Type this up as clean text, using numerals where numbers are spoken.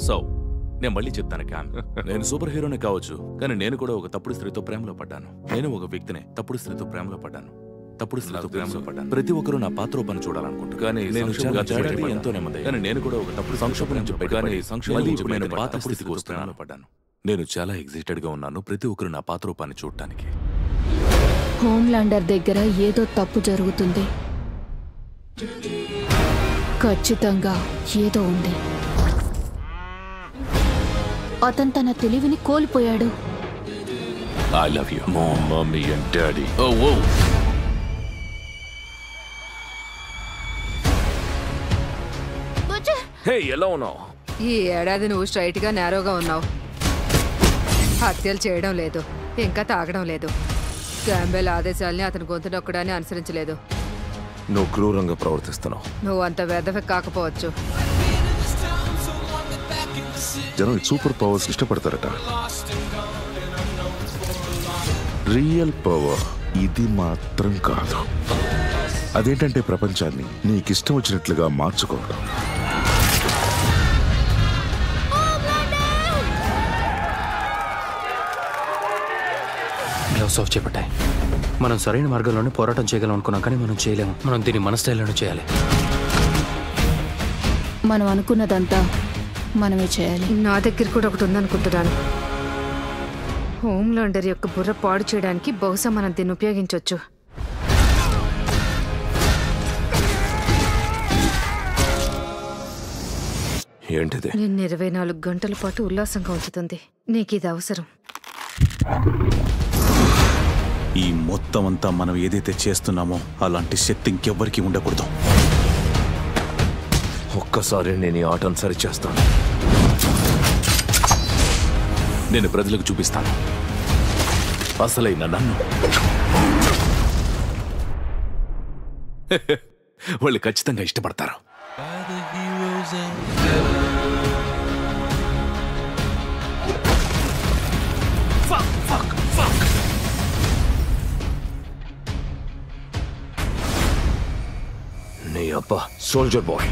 So నేను మళ్ళీ చెప్తాను క్యామ్, నేను సూపర్ హీరోనే కావచ్చు, కానీ నేను కూడా ఒక తప్పుడు స్త్రీతో ప్రేమలో పడ్డాను. నేను ఒక వ్యక్తినే తప్పుడు స్త్రీతో ప్రేమలో పడ్డాను. ప్రతి ఒక్కరూ నా పాత్రోపని చూడాలనుకుంటారు, కానీ నేను ఎంతో నెమ్మది. కానీ నేను కూడా ఒక తప్పుడు సంక్షోభం నుంచి పాత స్థితికి వస్తున్నాను పడ్డాను. నేను చాలా ఎగ్జైటెడ్ గా ఉన్నాను ప్రతి ఒక్కరు నా పాత్రోపాన్ని చూడటానికి. హోమ్లాండర్ దగ్గర ఏదో తప్పు జరుగుతుంది, ఖచ్చితంగా ఏదో ఉంది. అతను తన తెలివిని కోల్పోయాడు. I love you, Mom, Mommy and Daddy. హే, ఎలా ఉన్నావు? ఈ ఏడాది నువ్వు స్ట్రైట్ గా నేరోగా ఉన్నావు. హత్యలు చేయడం లేదు, ఇంకా తాగడం లేదు. క్యాంబెల్ ఆదేశాలని అతని గొంతు నొక్కడాన్ని అనుసరించలేదు. నువ్వు క్రూరంగా ప్రవర్తిస్తున్నావు. నువ్వు అంత వెదవ కాకపోవచ్చు. జనం సూపర్ పవర్స్ ఇష్టపడతారట. రియల్ పవర్ ఇది మాత్రం కాదు. అదేంటంటే ప్రపంచాన్ని నీకిష్టం వచ్చినట్లుగా మార్చుకోవడం. గ్లౌస్ ఆఫ్ చేపట్టాయి. మనం సరైన మార్గంలోనే పోరాటం చేయగలం అనుకున్నాం, కానీ మనం చేయలేము. మనం దీన్ని మన స్టైల్లోనే చేయాలి. మనం అనుకున్నదంతా మనమే చేయాలి. నా దగ్గర కూడా ఒకటి ఉందనుకుంటున్నాను. హోమ్లాండర్ యొక్క బుర్ర పాడు చేయడానికి బహుశా మనం దీన్ని ఉపయోగించవచ్చు. ఏంటిది? నిన్ను 24 గంటల పాటు ఉల్లాసంగా ఉంచుతుంది. నీకు ఇది అవసరం. ఈ మొత్తం అంతా మనం ఏదైతే చేస్తున్నామో అలాంటి శక్తి ఇంకెవ్వరికి ఉండకూడదు. ఒక్కసారి నేను ఈ ఆటను సరిచేస్తాను. నేను ప్రజలకు చూపిస్తాను అసలైన నన్ను. వాళ్ళు ఖచ్చితంగా ఇష్టపడతారు. నీ అబ్బా సోల్జర్ బాయ్.